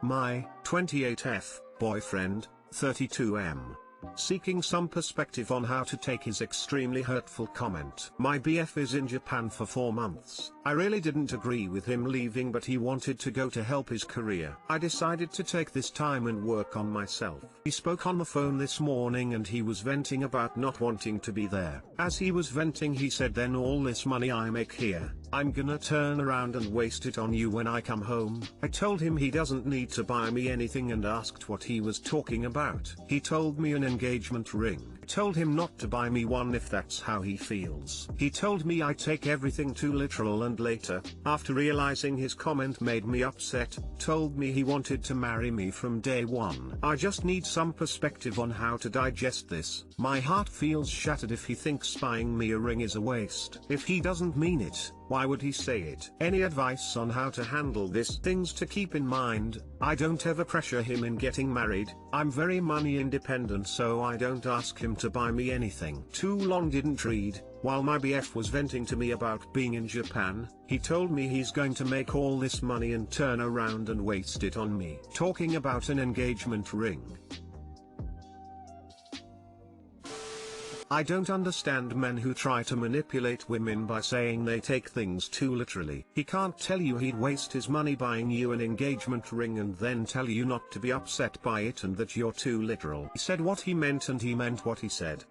My 28F boyfriend, 32M. Seeking some perspective on how to take his extremely hurtful comment. My BF is in Japan for 4 months. I really didn't agree with him leaving, but he wanted to go to help his career. I decided to take this time and work on myself. He spoke on the phone this morning and he was venting about not wanting to be there. As he was venting, he said, "Then all this money I make here, I'm gonna turn around and waste it on you when I come home." I told him he doesn't need to buy me anything and asked what he was talking about. He told me an engagement ring. I told him not to buy me one if that's how he feels. He told me I take everything too literal, and later, after realizing his comment made me upset, told me he wanted to marry me from day one. I just need some perspective on how to digest this. My heart feels shattered if he thinks buying me a ring is a waste. If he doesn't mean it, why would he say it? Any advice on how to handle this? Things to keep in mind: I don't ever pressure him in getting married. I'm very money independent, so I don't ask him to buy me anything. Too long didn't read. While my BF was venting to me about being in Japan, he told me he's going to make all this money and turn around and waste it on me. Talking about an engagement ring. I don't understand men who try to manipulate women by saying they take things too literally. He can't tell you he'd waste his money buying you an engagement ring and then tell you not to be upset by it and that you're too literal. He said what he meant and he meant what he said.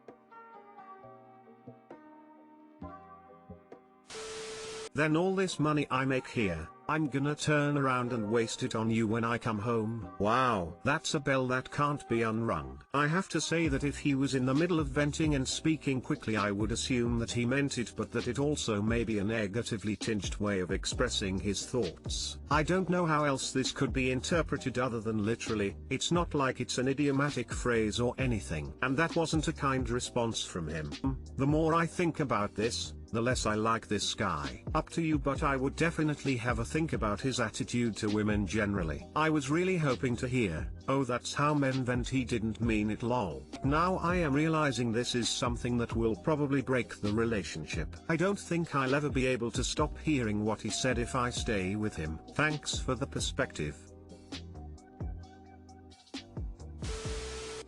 Then all this money I make here, I'm gonna turn around and waste it on you when I come home. Wow, that's a bell that can't be unrung. I have to say that if he was in the middle of venting and speaking quickly, I would assume that he meant it, but that it also may be a negatively tinged way of expressing his thoughts. I don't know how else this could be interpreted other than literally. It's not like it's an idiomatic phrase or anything. And that wasn't a kind response from him. The more I think about this, the less I like this guy. Up to you, but I would definitely have a think about his attitude to women generally. I was really hoping to hear, "Oh, that's how men vent, he didn't mean it, lol." Now I am realizing this is something that will probably break the relationship. I don't think I'll ever be able to stop hearing what he said if I stay with him. Thanks for the perspective.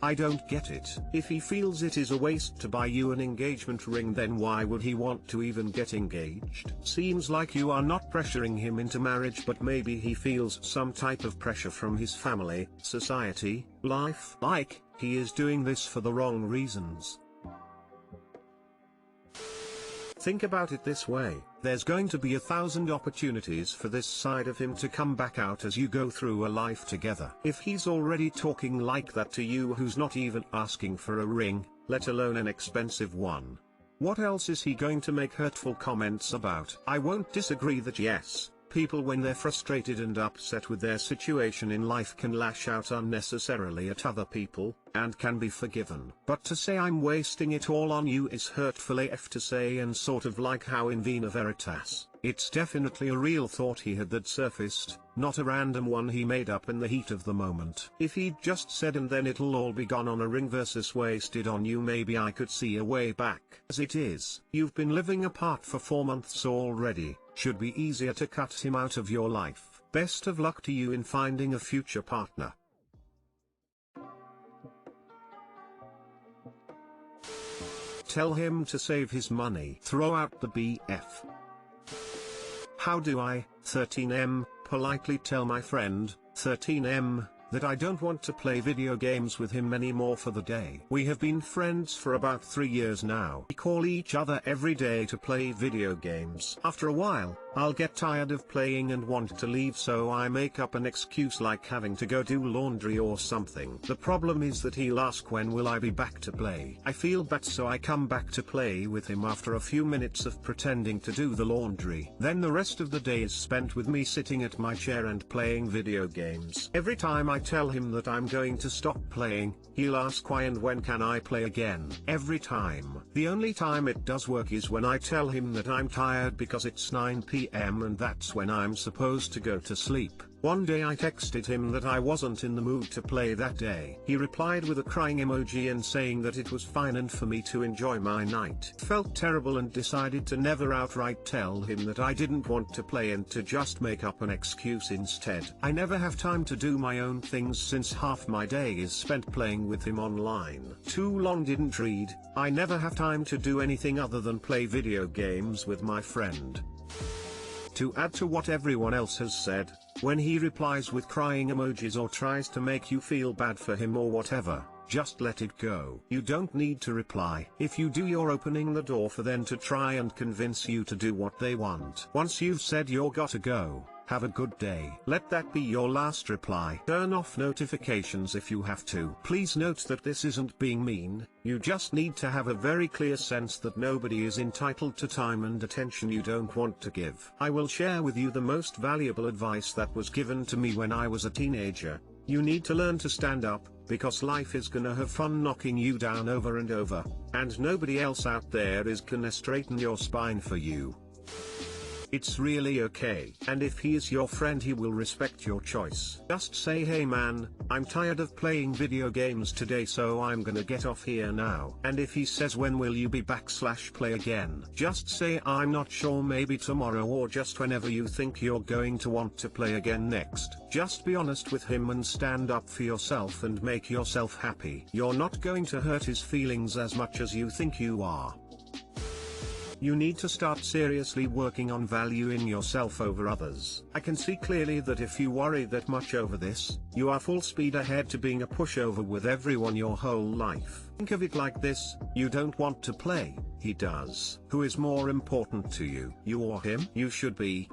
I don't get it. If he feels it is a waste to buy you an engagement ring, then why would he want to even get engaged? Seems like you are not pressuring him into marriage, but maybe he feels some type of pressure from his family, society, life. Like, he is doing this for the wrong reasons. Think about it this way: there's going to be 1,000 opportunities for this side of him to come back out as you go through a life together. If he's already talking like that to you, who's not even asking for a ring, let alone an expensive one, what else is he going to make hurtful comments about? I won't disagree that yes, people when they're frustrated and upset with their situation in life can lash out unnecessarily at other people, and can be forgiven. But to say I'm wasting it all on you is hurtful AF to say, and sort of like how in Vena Veritas, it's definitely a real thought he had that surfaced, not a random one he made up in the heat of the moment. If he'd just said "and then it'll all be gone on a ring" versus "wasted on you," maybe I could see a way back. As it is, you've been living apart for 4 months already. Should be easier to cut him out of your life. Best of luck to you in finding a future partner. Tell him to save his money. Throw out the BF. How do I, 13M, politely tell my friend, 13M, that I don't want to play video games with him anymore for the day? We have been friends for about 3 years now. We call each other every day to play video games. After a while, I'll get tired of playing and want to leave, so I make up an excuse like having to go do laundry or something. The problem is that he'll ask when will I be back to play. I feel bad, so I come back to play with him after a few minutes of pretending to do the laundry. Then the rest of the day is spent with me sitting at my chair and playing video games. Every time I tell him that I'm going to stop playing, he'll ask why and when can I play again. Every time. The only time it does work is when I tell him that I'm tired because it's 9 p.m. and that's when I'm supposed to go to sleep. One day I texted him that I wasn't in the mood to play that day. He replied with a crying emoji and saying that it was fine and for me to enjoy my night. Felt terrible and decided to never outright tell him that I didn't want to play and to just make up an excuse instead. I never have time to do my own things since half my day is spent playing with him online. Too long didn't read. I never have time to do anything other than play video games with my friend. To add to what everyone else has said, when he replies with crying emojis or tries to make you feel bad for him or whatever, just let it go. You don't need to reply. If you do, you're opening the door for them to try and convince you to do what they want. Once you've said you're gotta go, have a good day. Let that be your last reply. Turn off notifications if you have to. Please note that this isn't being mean, you just need to have a very clear sense that nobody is entitled to time and attention you don't want to give. I will share with you the most valuable advice that was given to me when I was a teenager. You need to learn to stand up, because life is gonna have fun knocking you down over and over, and nobody else out there is gonna straighten your spine for you. It's really okay. And if he is your friend, he will respect your choice. Just say, hey man, I'm tired of playing video games today, so I'm gonna get off here now. And if he says, when will you be back / play again? Just say, I'm not sure, maybe tomorrow, or just whenever you think you're going to want to play again next. Just be honest with him and stand up for yourself and make yourself happy. You're not going to hurt his feelings as much as you think you are. You need to start seriously working on valuing yourself over others. I can see clearly that if you worry that much over this, you are full speed ahead to being a pushover with everyone your whole life. Think of it like this: you don't want to play, he does. Who is more important to you, you or him? You should be!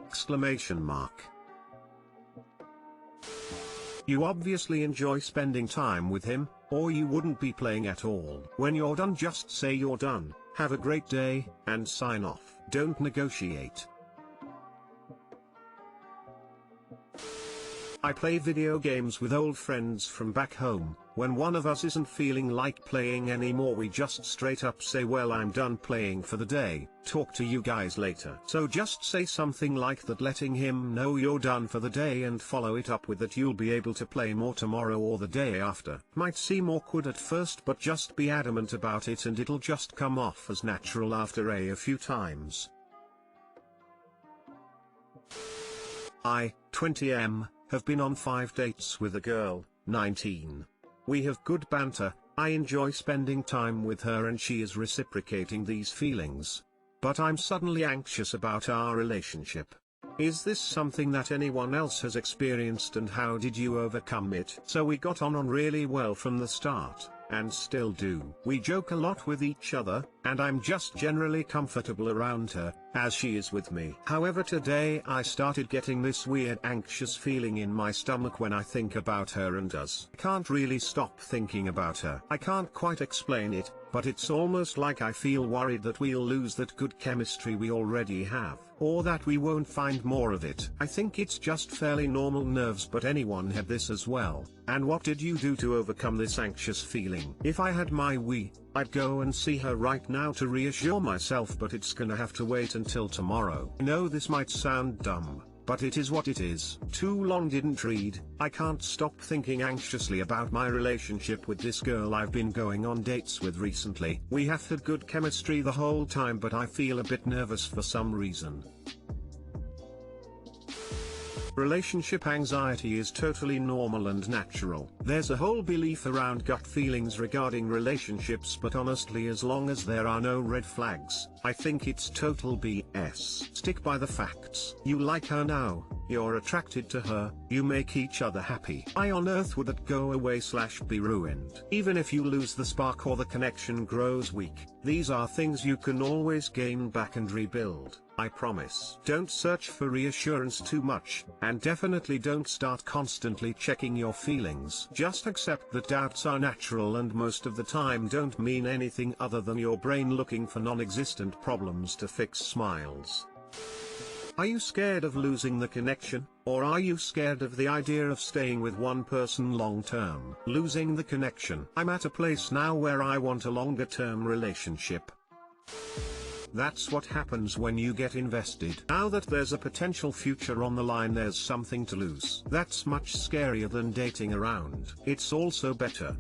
You obviously enjoy spending time with him, or you wouldn't be playing at all. When you're done, just say you're done. Have a great day, and sign off. Don't negotiate. I play video games with old friends from back home. When one of us isn't feeling like playing anymore, we just straight up say, well, I'm done playing for the day, talk to you guys later. So just say something like that, letting him know you're done for the day, and follow it up with that you'll be able to play more tomorrow or the day after. Might seem awkward at first, but just be adamant about it and it'll just come off as natural after a few times. I, 20M, have been on 5 dates with a girl, 19. We have good banter, I enjoy spending time with her and she is reciprocating these feelings. But I'm suddenly anxious about our relationship. Is this something that anyone else has experienced, and how did you overcome it? So we got on really well from the start, and still do. We joke a lot with each other, and I'm just generally comfortable around her, as she is with me. However, today I started getting this weird anxious feeling in my stomach when I think about her and us. I can't really stop thinking about her. I can't quite explain it, but it's almost like I feel worried that we'll lose that good chemistry we already have, or that we won't find more of it. I think it's just fairly normal nerves, but anyone had this as well. And what did you do to overcome this anxious feeling? If I had my way, I'd go and see her right now to reassure myself, but it's gonna have to wait until tomorrow. I know this might sound dumb, but it is what it is. Too long didn't read. I can't stop thinking anxiously about my relationship with this girl I've been going on dates with recently. We have had good chemistry the whole time, but I feel a bit nervous for some reason. Relationship anxiety is totally normal and natural. There's a whole belief around gut feelings regarding relationships, but honestly, as long as there are no red flags, I think it's total BS. Stick by the facts. You like her now, you're attracted to her, you make each other happy. Why on earth would that go away / be ruined? Even if you lose the spark or the connection grows weak, these are things you can always gain back and rebuild. I promise. Don't search for reassurance too much, and definitely don't start constantly checking your feelings. Just accept that doubts are natural and most of the time don't mean anything other than your brain looking for non-existent problems to fix. Smiles. Are you scared of losing the connection, or are you scared of the idea of staying with one person long term? Losing the connection. I'm at a place now where I want a longer term relationship. That's what happens when you get invested. Now that there's a potential future on the line, there's something to lose. That's much scarier than dating around. It's also better.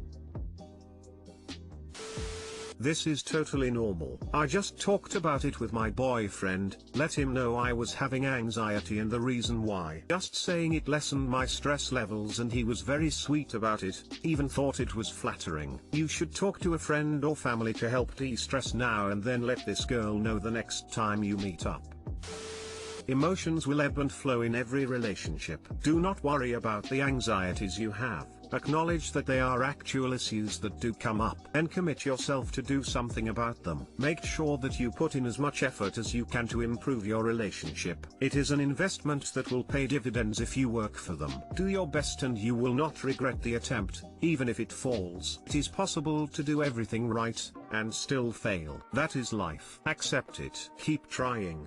This is totally normal. I just talked about it with my boyfriend, let him know I was having anxiety and the reason why. Just saying it lessened my stress levels and he was very sweet about it, even thought it was flattering. You should talk to a friend or family to help de-stress now and then let this girl know the next time you meet up. Emotions will ebb and flow in every relationship. Do not worry about the anxieties you have. Acknowledge that they are actual issues that do come up, and commit yourself to do something about them. Make sure that you put in as much effort as you can to improve your relationship. It is an investment that will pay dividends if you work for them. Do your best and you will not regret the attempt, even if it falls. It is possible to do everything right, and still fail. That is life. Accept it. Keep trying.